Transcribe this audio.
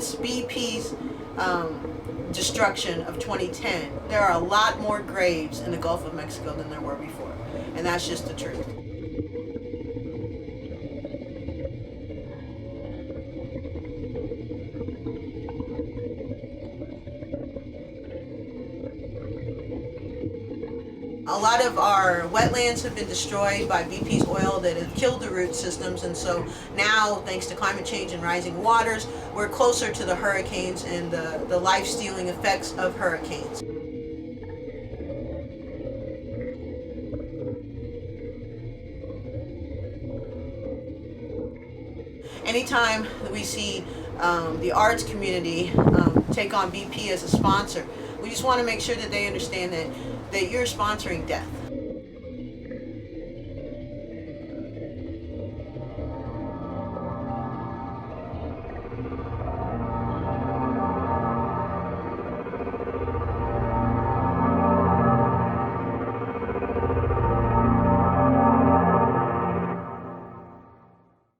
since BP's destruction of 2010, there are a lot more graves in the Gulf of Mexico than there were before. And that's just the truth. A lot of our wetlands have been destroyed by BP's oil that have killed the root systems, and so now, thanks to climate change and rising waters, we're closer to the hurricanes and the life-stealing effects of hurricanes. Anytime that we see the arts community take on BP as a sponsor, we just want to make sure that they understand that you're sponsoring death.